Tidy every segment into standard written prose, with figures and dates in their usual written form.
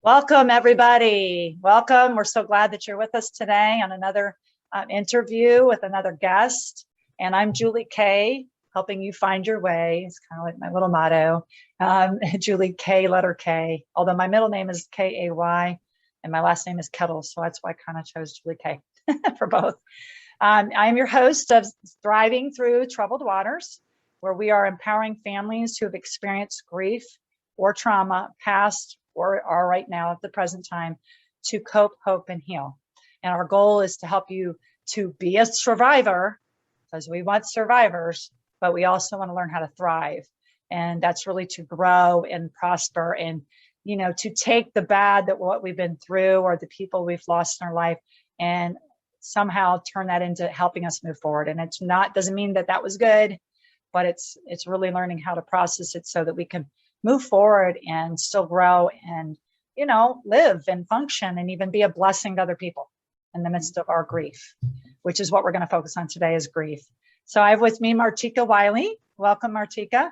Welcome, everybody. Welcome. We're so glad that you're with us today on another interview with another guest. And I'm Julie Kay, helping you find your way. It's kind of like my little motto. Julie Kay, letter K, although my middle name is Kay and my last name is Kettles. So that's why I kind of chose Julie Kay for both. I'm your host of Thriving Through Troubled Waters, where we are empowering families who have experienced grief or trauma, past or are right now at the present time, to cope, hope, and heal. And our goal is to help you to be a survivor, because we want survivors, but we also want to learn how to thrive. And that's really to grow and prosper and, to take the bad that what we've been through or the people we've lost in our life and somehow turn that into helping us move forward. And it's not, doesn't mean that was good, but it's really learning how to process it so that we can move forward and still grow and, live and function and even be a blessing to other people in the midst of our grief, which is what we're going to focus on today is grief. So I have with me Martika Whyly. Welcome, Martika.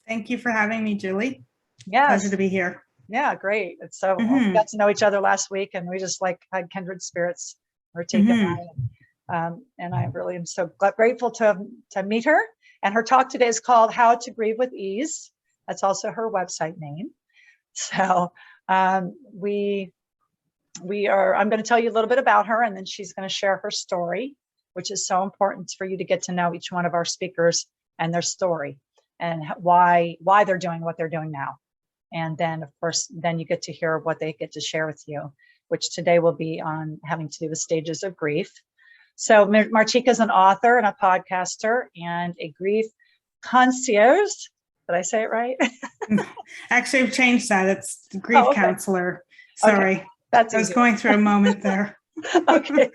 Thank you for having me, Julie. Yes. Pleasure to be here. Yeah, great. It's so we got to know each other last week and we just had kindred spirits, Martika and I. And I really am so grateful to meet her. And her talk today is called How to Grieve with Ease. That's also her website name. So I'm going to tell you a little bit about her, and then she's going to share her story, which is so important for you to get to know each one of our speakers and their story and why they're doing what they're doing now. And then, of course, then you get to hear what they get to share with you, which today will be on having to do with stages of grief. So Martika is an author and a podcaster and a grief concierge. Did I say it right? Actually, I've changed that. It's the grief counselor. Sorry. Okay. That's I was going through a moment there. Okay.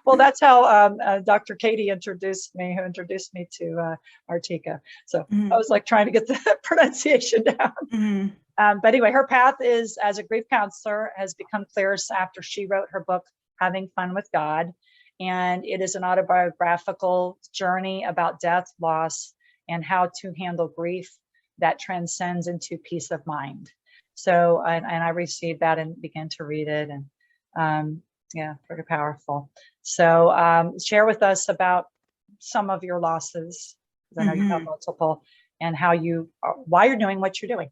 Well, that's how Dr. Katie introduced me to Martika. So I was trying to get the pronunciation down. But anyway, her path is as a grief counselor has become clear after she wrote her book, Having Fun with God. And it is an autobiographical journey about death, loss, and how to handle grief that transcends into peace of mind. So, and I received that and began to read it, and pretty powerful. So share with us about some of your losses, because I know you have multiple, and why you're doing what you're doing.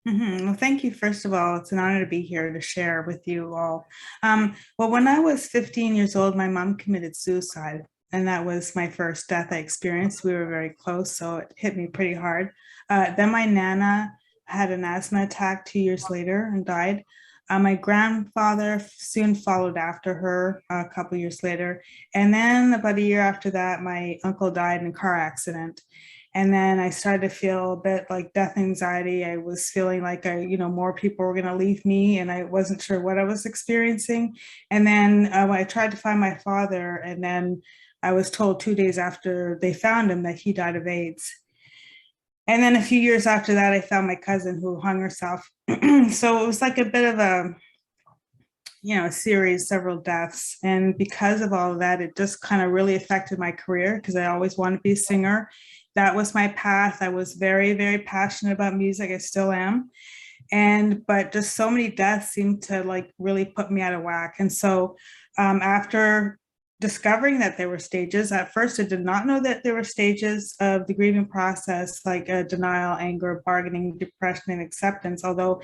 Well, thank you. First of all, it's an honor to be here to share with you all. Well, when I was 15 years old, my mom committed suicide. And that was my first death I experienced. We were very close, so it hit me pretty hard. Then my Nana had an asthma attack 2 years later and died. My grandfather soon followed after her a couple years later. And then about a year after that, my uncle died in a car accident. And then I started to feel a bit like death anxiety. I was feeling like more people were going to leave me, and I wasn't sure what I was experiencing. And then I tried to find my father, and then I was told 2 days after they found him that he died of AIDS. And then a few years after that, I found my cousin who hung herself. So it was like a bit of a series, several deaths. And because of all of that, it just kind of really affected my career because I always wanted to be a singer. That was my path. I was very, very passionate about music. I still am. But just so many deaths seemed to really put me out of whack. And so after discovering that there were stages, at first I did not know that there were stages of the grieving process, like denial, anger, bargaining, depression, and acceptance. Although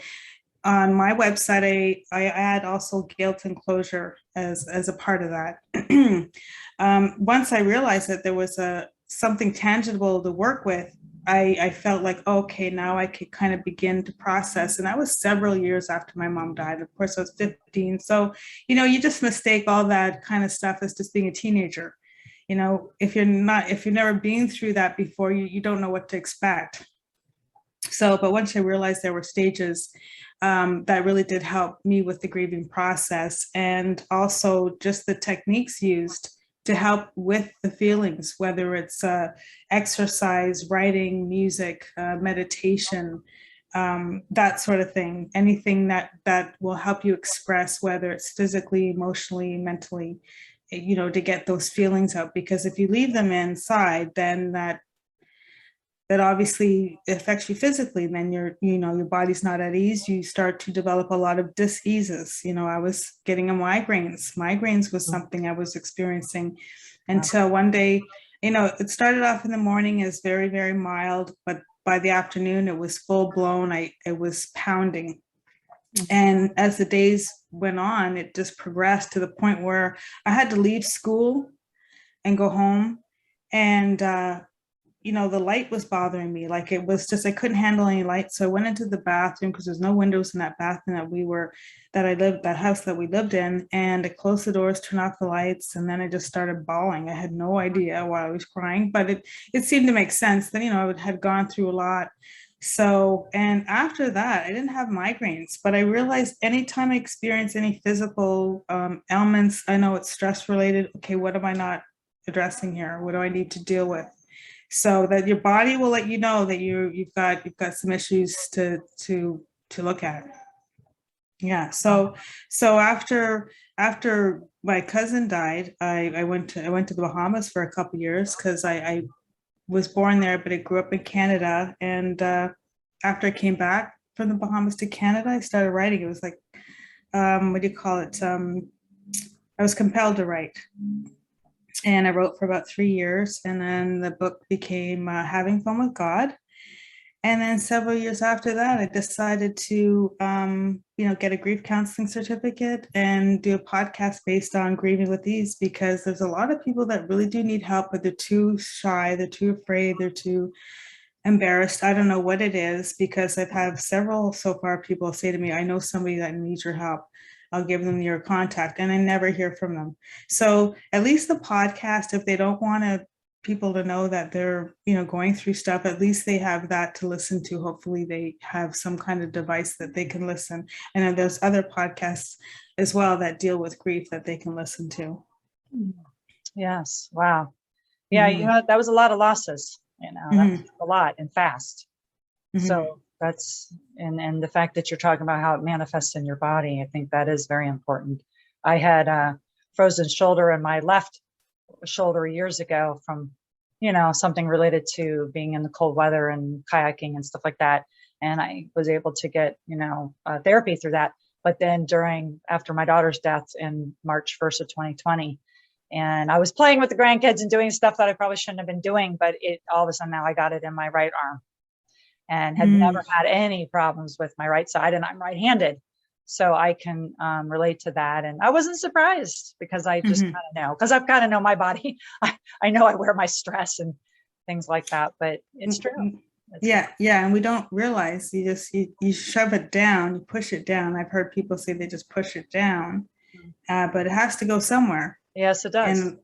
on my website, I add also guilt and closure as a part of that. Once I realized that there was something tangible to work with, I felt like, okay, now I could kind of begin to process. And that was several years after my mom died. Of course, I was 15. So, you just mistake all that kind of stuff as just being a teenager. If you've never been through that before, you don't know what to expect. So, but once I realized there were stages, that really did help me with the grieving process, and also just the techniques used to help with the feelings, whether it's exercise, writing, music, meditation, that sort of thing. Anything that will help you express, whether it's physically, emotionally, mentally, to get those feelings out. Because if you leave them inside, then that that obviously affects you physically. And then your body's not at ease. You start to develop a lot of diseases. I was getting a migraines. Migraines was something I was experiencing until one day, it started off in the morning as very, very mild, but by the afternoon, it was full blown. It was pounding. And as the days went on, it just progressed to the point where I had to leave school and go home. And the light was bothering me. Like, it was just, I couldn't handle any light. So I went into the bathroom, because there's no windows in that bathroom that house that we lived in. And I closed the doors, turned off the lights. And then I just started bawling. I had no idea why I was crying, but it seemed to make sense. Then, I had gone through a lot. So, and after that, I didn't have migraines, but I realized anytime I experience any physical ailments, I know it's stress related. Okay, what am I not addressing here? What do I need to deal with? So that your body will let you know that you've got some issues to look at. Yeah. So after my cousin died, I went to the Bahamas for a couple of years, because I was born there, but I grew up in Canada. And after I came back from the Bahamas to Canada, I started writing. It was like, what do you call it? I was compelled to write. And I wrote for about 3 years. And then the book became Having Fun with God. And then several years after that, I decided to, get a grief counseling certificate and do a podcast based on grieving with ease, because there's a lot of people that really do need help, but they're too shy, they're too afraid, they're too embarrassed. I don't know what it is, because I've had several so far people say to me, I know somebody that needs your help. I'll give them your contact, and I never hear from them. So at least the podcast, if they don't want people to know that they're going through stuff, at least they have that to listen to. Hopefully they have some kind of device that they can listen. And then there's other podcasts as well that deal with grief that they can listen to. Yes. Wow. Yeah. That was a lot of losses, that's a lot and fast. So that's, and the fact that you're talking about how it manifests in your body, I think that is very important. I had a frozen shoulder in my left shoulder years ago from, something related to being in the cold weather and kayaking and stuff like that. And I was able to get, therapy through that. But then after my daughter's death in March 1st of 2020, and I was playing with the grandkids and doing stuff that I probably shouldn't have been doing, but all of a sudden now I got it in my right arm, and had never had any problems with my right side, and I'm right-handed. So I can relate to that. And I wasn't surprised, because I just kind of know, because I've kind of know my body. I know I wear my stress and things like that, but it's true. Yeah. And we don't realize, you shove it down, you push it down. I've heard people say they just push it down, but it has to go somewhere. Yes, it does. And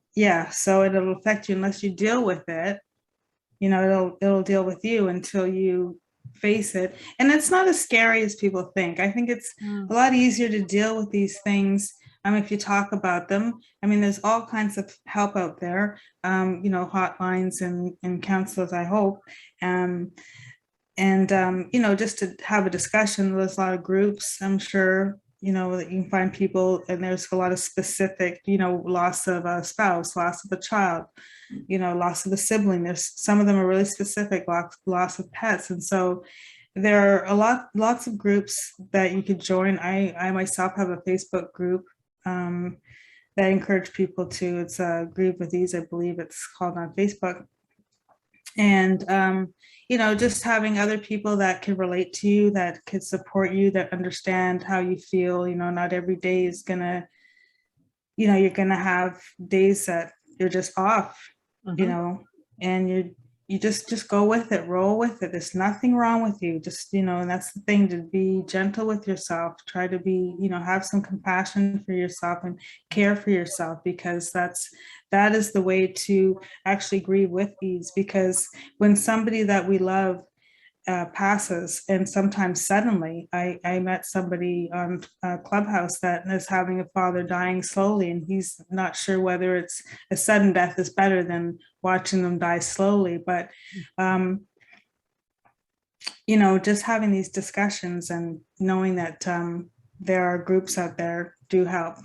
so it'll affect you unless you deal with it. It'll deal with you until you face it. And it's not as scary as people think. I think it's a lot easier to deal with these things if you talk about them. I mean, there's all kinds of help out there, hotlines and counselors, I hope. Just to have a discussion. There's a lot of groups, I'm sure, that you can find people, and there's a lot of specific, loss of a spouse, loss of a child, loss of a sibling. There's some of them are really specific, loss of pets. And so there are lots of groups that you could join. I myself have a Facebook group that encourage people to, it's Grieve with Ease, I believe it's called, on Facebook. And, just having other people that can relate to you, that can support you, that understand how you feel. Not every day is gonna, you're gonna have days that you're just off, and you just go with it, roll with it. There's nothing wrong with you. Just, and that's the thing, to be gentle with yourself. Try to be, have some compassion for yourself and care for yourself, because that is the way to actually grieve with ease. Because when somebody that we love passes, and sometimes suddenly, I met somebody on Clubhouse that is having a father dying slowly, and he's not sure whether it's a sudden death is better than watching them die slowly. But just having these discussions and knowing that there are groups out there do help.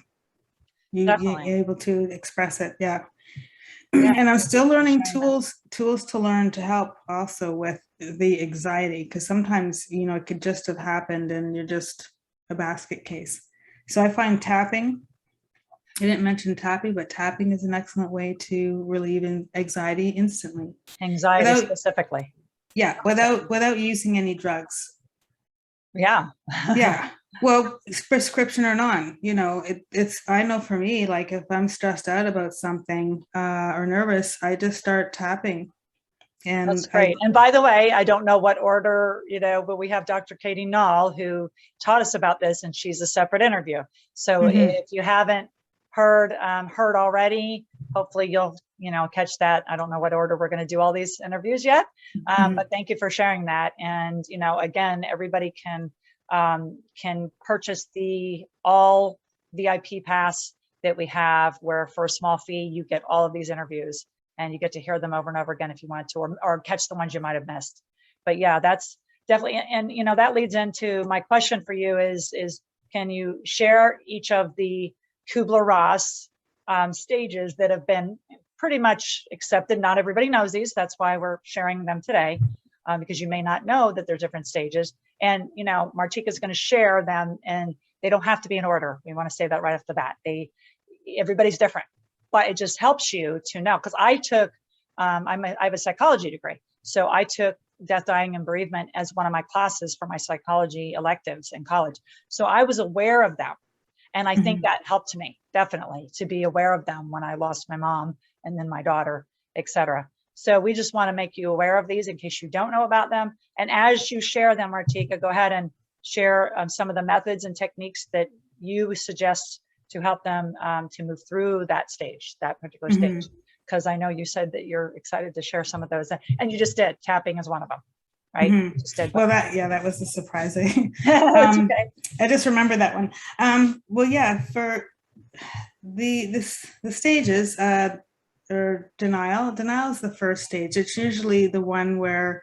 You're able to express it. Yeah. Yeah, And I'm thank you still for learning sharing that. tools to learn to help also with the anxiety, because sometimes, it could just have happened and you're just a basket case. So I find tapping, I didn't mention tapping, but tapping is an excellent way to relieve anxiety instantly Anxiety without, specifically. yeah, without using any drugs. Yeah. Yeah. Well, prescription or non, it's, I know for me, like if I'm stressed out about something or nervous, I just start tapping. That's And great. And by the way, I don't know what order, but we have Dr. Katie Nall who taught us about this, and she's a separate interview. So if you haven't heard already, hopefully you'll, catch that. I don't know what order we're going to do all these interviews yet, but thank you for sharing that. And, again, everybody can purchase the all VIP pass that we have, where for a small fee, you get all of these interviews and you get to hear them over and over again if you wanted to, or catch the ones you might have missed. But yeah, that's definitely, and that leads into my question for you is can you share each of the Kubler-Ross stages that have been pretty much accepted? Not everybody knows these. That's why we're sharing them today, because you may not know that there's different stages. And, Martika is going to share them, and they don't have to be in order. We want to say that right off the bat. Everybody's different, but it just helps you to know. Because I took, I have a psychology degree. So I took death, dying, and bereavement as one of my classes for my psychology electives in college. So I was aware of them. And I think that helped me definitely to be aware of them when I lost my mom and then my daughter, et cetera. So we just want to make you aware of these in case you don't know about them. And as you share them, Martika, go ahead and share some of the methods and techniques that you suggest to help them to move through that particular stage. Because I know you said that you're excited to share some of those, and you just did. Tapping is one of them, right? Just did. Well, that was a surprising. It's okay. I just remember that one. Well, yeah, for the stages, or denial is the first stage. It's usually the one where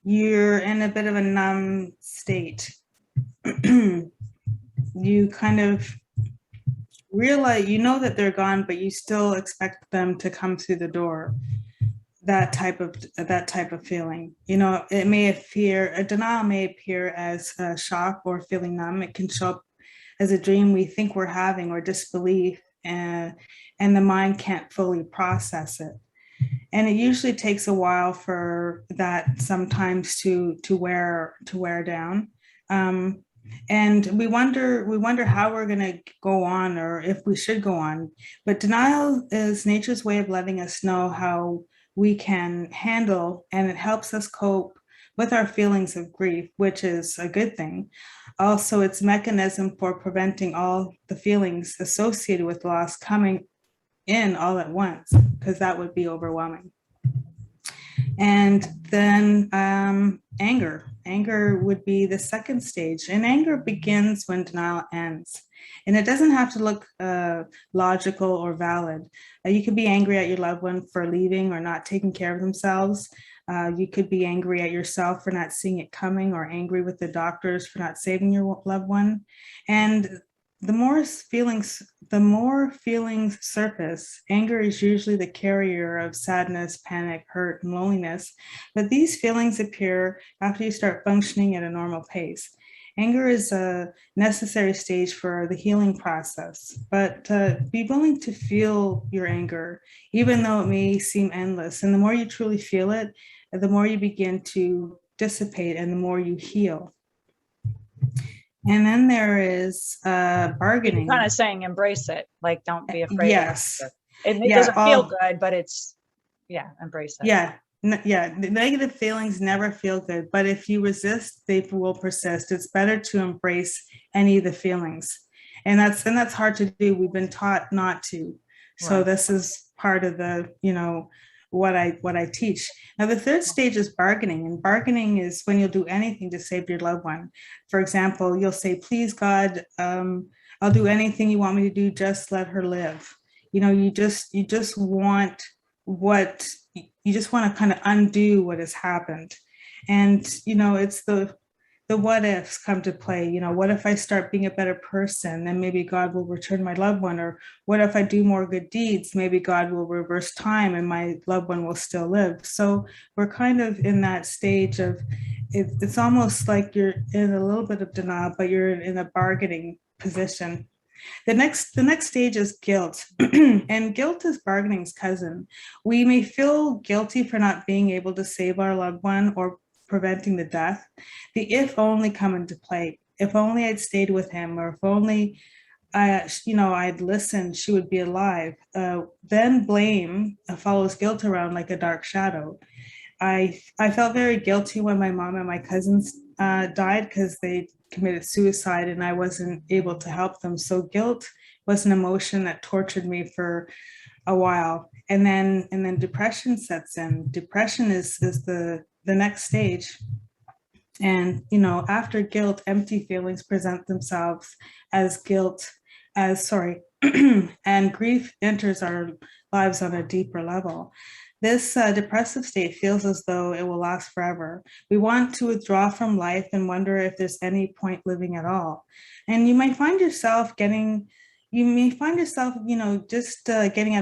you're in a bit of a numb state. You kind of realize, that they're gone, but you still expect them to come through the door. That type of feeling. It may appear, a denial may appear as a shock or feeling numb. It can show up as a dream we think we're having, or disbelief, and the mind can't fully process it. And it usually takes a while for that sometimes to wear down. And we wonder how we're going to go on, or if we should go on. But denial is nature's way of letting us know how we can handle, and it helps us cope with our feelings of grief, which is a good thing. Also, it's a mechanism for preventing all the feelings associated with loss coming in all at once, because that would be overwhelming. And then anger. Anger would be the second stage. And anger begins when denial ends. And it doesn't have to look logical or valid. You could be angry at your loved one for leaving or not taking care of themselves. You could be angry at yourself for not seeing it coming, or angry with the doctors for not saving your loved one. And the more feelings surface. Anger is usually the carrier of sadness, panic, hurt, and loneliness. But these feelings appear after you start functioning at a normal pace. Anger is a necessary stage for the healing process, but be willing to feel your anger, even though it may seem endless. And the more you truly feel it, the more you begin to dissipate, and the more you heal. And then there is bargaining. You're kind of saying embrace it, like don't be afraid. Yes. It doesn't feel good, but it's, embrace it. Yeah. The negative feelings never feel good, but if you resist, they will persist. It's better to embrace any of the feelings. And that's hard to do. We've been taught not to. So right. This is part of the, what I teach. Now, the third stage is bargaining, and bargaining is when you'll do anything to save your loved one. For example, you'll say, please, God, I'll do anything you want me to do, just let her live. You just want to kind of undo what has happened. And, it's the the what ifs come to play. What if I start being a better person? Then maybe God will return my loved one. Or what if I do more good deeds? Maybe God will reverse time and my loved one will still live. So we're kind of in that stage of, it's almost like you're in a little bit of denial, but you're in a bargaining position. The next stage is guilt. And guilt is bargaining's cousin. We may feel guilty for not being able to save our loved one or preventing the death. The if only come into play. If only I'd stayed with him, or if only I'd listened, she would be alive. Then blame follows guilt around like a dark shadow. I felt very guilty when my mom and my cousins died because they committed suicide and I wasn't able to help them. So guilt was an emotion that tortured me for a while. And then depression sets in. Depression is the next stage. And after guilt, empty feelings present themselves as and grief enters our lives on a deeper level. This depressive state feels as though it will last forever. We want to withdraw from life and wonder if there's any point living at all. And you may find yourself getting out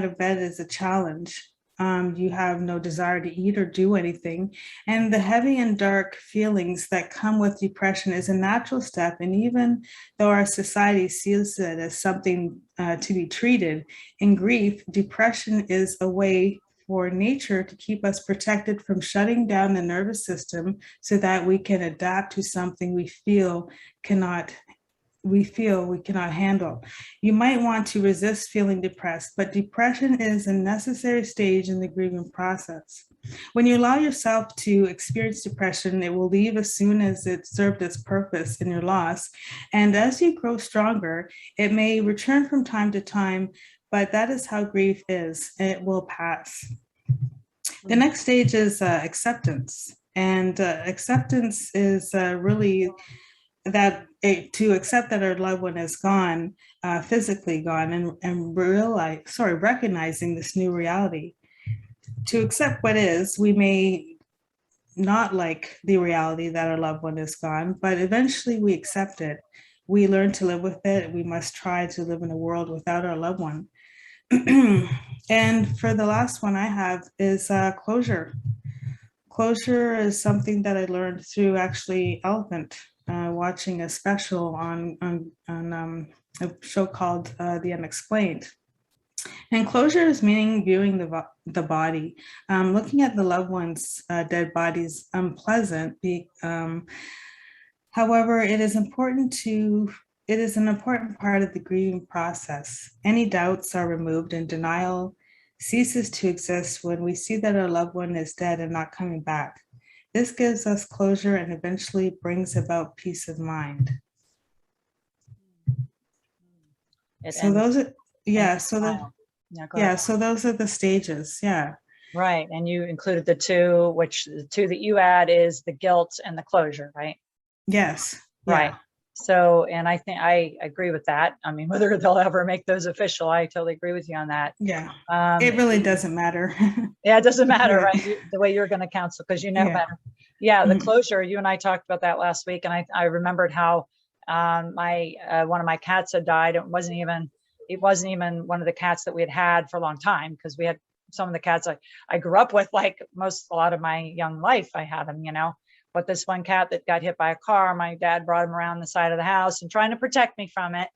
of bed is a challenge. You have no desire to eat or do anything. And the heavy and dark feelings that come with depression is a natural step. And even though our society sees it as something to be treated, in grief, depression is a way for nature to keep us protected from shutting down the nervous system so that we can adapt to something we feel we cannot handle. You might want to resist feeling depressed, but depression is a necessary stage in the grieving process. When you allow yourself to experience depression, it will leave as soon as it served its purpose in your loss. And as you grow stronger, it may return from time to time, but that is how grief is. It will pass. The next stage is acceptance. And acceptance is really to accept that our loved one is gone, physically gone, and recognizing this new reality. To accept what is, we may not like the reality that our loved one is gone, but eventually we accept it. We learn to live with it. We must try to live in a world without our loved one. And for the last one I have is closure. Closure is something that I learned through actually Elephant, watching a special on a show called The Unexplained. And closure is meaning viewing the body. Looking at the loved one's dead bodies unpleasant. However, it is an important part of the grieving process. Any doubts are removed and denial ceases to exist when we see that our loved one is dead and not coming back. This gives us closure and eventually brings about peace of mind. So those are the stages. Yeah. Right. And you included the two that you add is the guilt and the closure, right? Yes. Right. Yeah. So, and I think I agree with that. I mean, whether they'll ever make those official, I totally agree with you on that. Yeah. It really doesn't matter. Yeah, it doesn't matter, right? The way you're going to counsel, because you know better. Yeah, the closure, you and I talked about that last week. And I remembered how one of my cats had died. It wasn't even one of the cats that we had for a long time, because we had some of the cats I grew up with, like a lot of my young life, I had them, but this one cat that got hit by a car, my dad brought him around the side of the house and trying to protect me from it,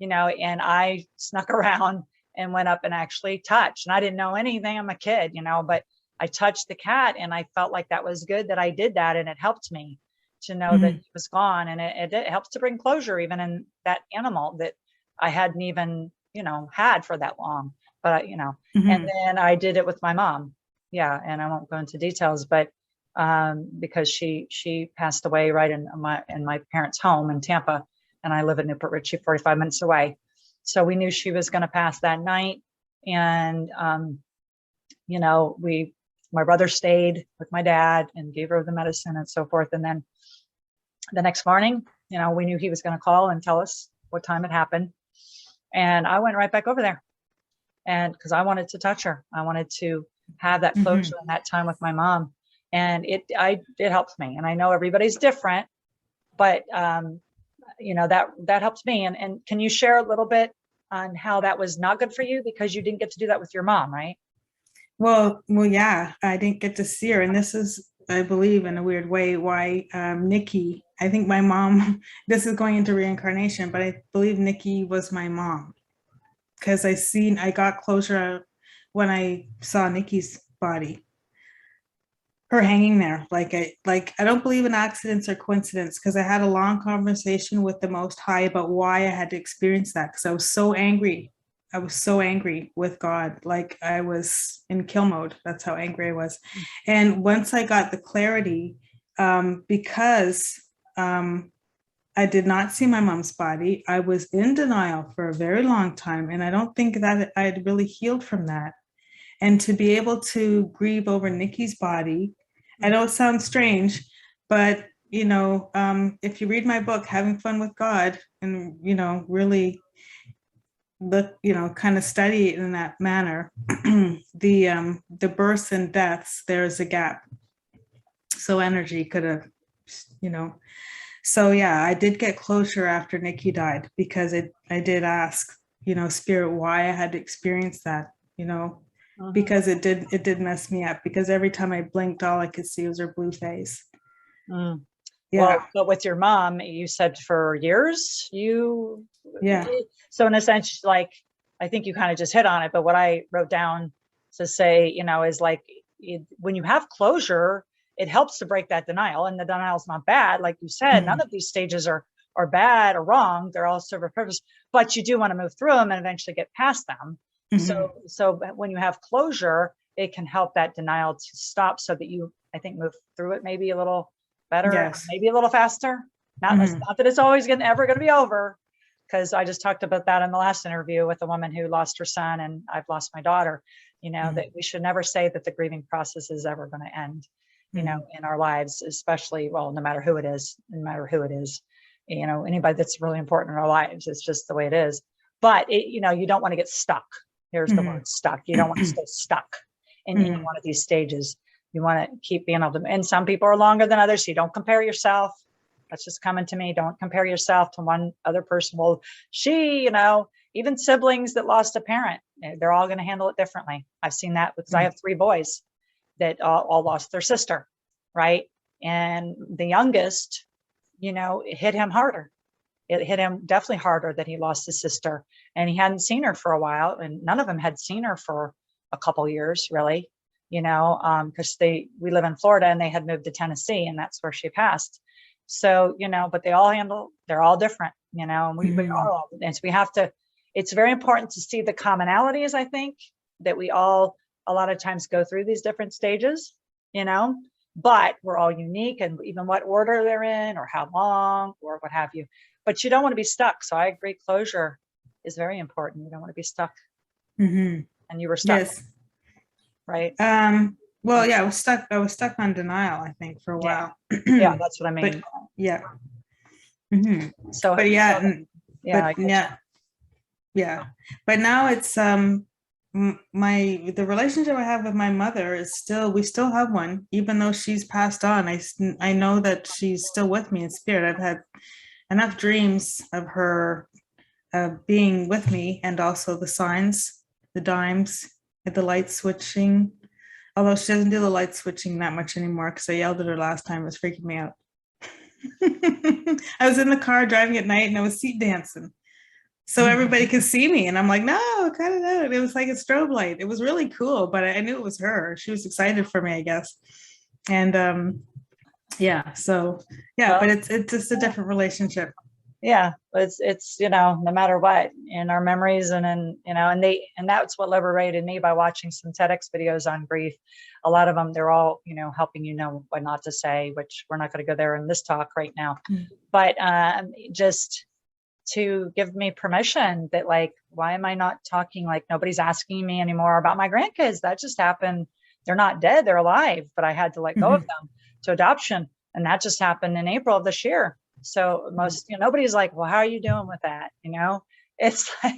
and I snuck around and went up and actually touched. And I didn't know anything. I'm a kid, but I touched the cat and I felt like that was good that I did that. And it helped me to know that he was gone. And it helps to bring closure even in that animal that I hadn't even, had for that long, but and then I did it with my mom. Yeah. And I won't go into details, but because she passed away right in my parents' home in Tampa, and I live in Newport Richey, 45 minutes away. So we knew she was going to pass that night. And, my brother stayed with my dad and gave her the medicine and so forth. And then the next morning, we knew he was going to call and tell us what time it happened. And I went right back over there, and because I wanted to touch her, I wanted to have that closure and that time with my mom. And it helps me. And I know everybody's different, but that helps me. And can you share a little bit on how that was not good for you, because you didn't get to do that with your mom, right? Well, yeah, I didn't get to see her, and this is, I believe, in a weird way, why Nikki. I think my mom. This is going into reincarnation, but I believe Nikki was my mom because I got closure when I saw Nikki's body, her hanging there. I don't believe in accidents or coincidence, because I had a long conversation with the Most High about why I had to experience that, because I was so angry. I was so angry with God, like I was in kill mode. That's how angry I was. And once I got the clarity, because I did not see my mom's body, I was in denial for a very long time, and I don't think that I had really healed from that. And to be able to grieve over Nikki's body, I know it sounds strange, but if you read my book, Having Fun with God, and really look, kind of study it in that manner, the births and deaths, there's a gap. So energy could have, So yeah, I did get closure after Nikki died, because I did ask, Spirit, why I had to experience that, because it did mess me up, because every time I blinked, all I could see was her blue face. Mm. Yeah. Well, but with your mom, you said for years, Yeah. So in a sense, like, I think you kind of just hit on it, but what I wrote down to say, is like, when you have closure, it helps to break that denial, and the denial is not bad. Like you said, none of these stages are bad or wrong. They're all serve a purpose, but you do want to move through them and eventually get past them. So when you have closure, it can help that denial to stop, so that you, I think, move through it maybe a little better, Yes. maybe a little faster. Not that it's always ever going to be over, because I just talked about that in the last interview with a woman who lost her son, and I've lost my daughter. That we should never say that the grieving process is ever going to end, in our lives, especially, well, no matter who it is, anybody that's really important in our lives. It's just the way it is. But you don't want to get stuck. Here's the word, stuck. You don't want to stay stuck in any one of these stages. You want to keep being able to, and some people are longer than others. So you don't compare yourself. That's just coming to me. Don't compare yourself to one other person. Well, even siblings that lost a parent, they're all going to handle it differently. I've seen that because I have 3 boys that all lost their sister, right? And the youngest, it hit him harder. It hit him definitely harder that he lost his sister, and he hadn't seen her for a while, and none of them had seen her for a couple years, really, because we live in Florida, and they had moved to Tennessee, and that's where she passed. So, but they're all different, and we are all, and so we have to, it's very important to see the commonalities. I think that we all, a lot of times, go through these different stages, but we're all unique, and even what order they're in, or how long, or what have you. But you don't want to be stuck. So I agree, closure is very important. You don't want to be stuck. And you were stuck, yes. Right? Well, yeah, I was stuck on denial, I think, for a while. Yeah, that's what I mean. But, yeah. So, but yeah, but now it's the relationship I have with my mother is we still have one, even though she's passed on. I know that she's still with me in spirit. I've had enough dreams of her being with me, and also the signs, the dimes, the light switching. Although she doesn't do the light switching that much anymore, because I yelled at her last time. It was freaking me out. I was in the car driving at night, and I was seat dancing, so everybody could see me. And I'm like, no, cut it out. It was like a strobe light. It was really cool, but I knew it was her. She was excited for me, I guess. And so but it's just a different relationship. Yeah, it's no matter what, in our memories, and and that's what liberated me by watching some TEDx videos on grief. A lot of them, they're all helping what not to say, which we're not going to go there in this talk right now. But just to give me permission that, like, why am I not talking? Like, nobody's asking me anymore about my grandkids. That just happened. They're not dead, they're alive, but I had to let go of them to adoption, and that just happened in April of this year. So most, nobody's like, well, how are you doing with that? It's like,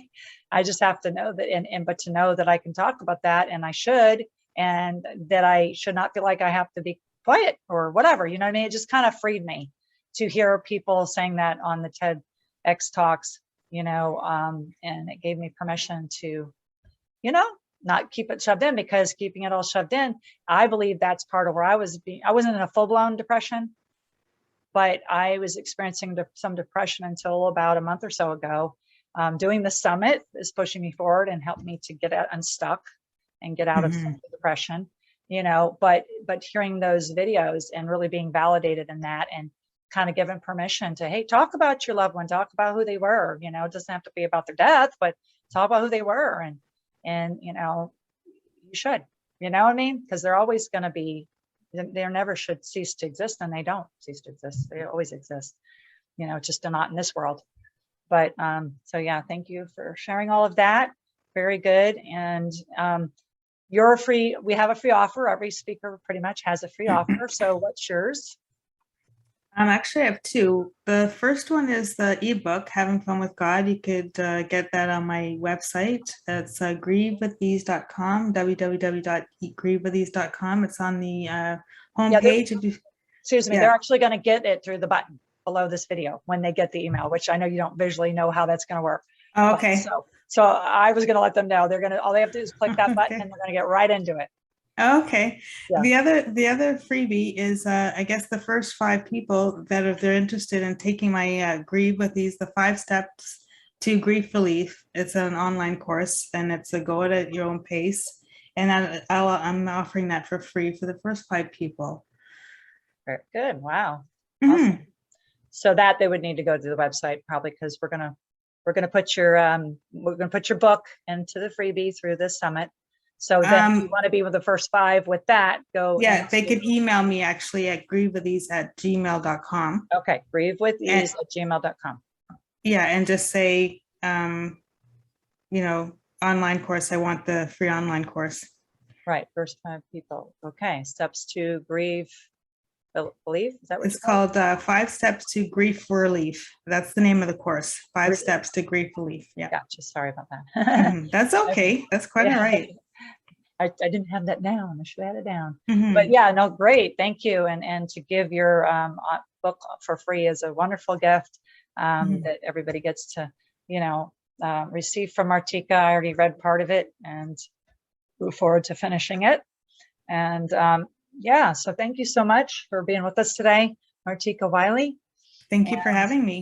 I just have to know that, but to know that I can talk about that, and I should, and that I should not feel like I have to be quiet or whatever, you know what I mean? It just kind of freed me to hear people saying that on the TEDx talks, you know, and it gave me permission to, you know, not keep it shoved in, because keeping it all shoved in, I believe that's part of where I wasn't in a full-blown depression, but I was experiencing some depression until about a month or so ago. Doing the summit is pushing me forward and helped me to get unstuck and get out of depression, you know, but hearing those videos and really being validated in that, and kind of given permission to, hey, talk about your loved one, talk about who they were, you know, it doesn't have to be about their death, but talk about who they were. And, you know, you should, you know what I mean? Because they're always going to be, they never should cease to exist, and they don't cease to exist. They always exist, you know, just not in this world. But so yeah, thank you for sharing all of that. Very good. And you're free. We have a free offer. Every speaker pretty much has a free offer. So what's yours? Actually, I have two. The first one is the ebook, Having Fun with God. You could get that on my website. That's grievewiththese.com, www.grievewiththese.com. It's on the homepage. Excuse me, they're actually going to get it through the button below this video when they get the email, which I know you don't visually know how that's going to work. Oh, okay. So I was going to let them know. They're going to, all they have to do is click that button, and they're going to get right into it. Okay. Yeah. The other freebie is I guess the first 5 people that if they're interested in taking my Grieve with These, the 5 steps to grief relief. It's an online course, and it's a go at your own pace. And I'm offering that for free for the first 5 people. Very good. Wow. Awesome. So that they would need to go to the website probably, because we're gonna put your book into the freebie through this summit. So then if you want to be with the first 5 with that, go. Yeah, they could email me actually at grievewiththese@gmail.com. Okay, grievewiththese@gmail.com. Yeah, and just say, you know, online course. I want the free online course. Right, first 5 people. Okay, steps to grieve relief. Is that what it's called? 5 Steps to Grief Relief. That's the name of the course. 5 Steps to Grief Relief. Yeah. Gotcha. Sorry about that. That's okay. That's quite all right. I didn't have that down. I should have had it down. But yeah, no, great. Thank you. And to give your book for free is a wonderful gift that everybody gets to, you know, receive from Martika. I already read part of it and move forward to finishing it. And yeah, so thank you so much for being with us today, Martika Whyly. Thank you for having me.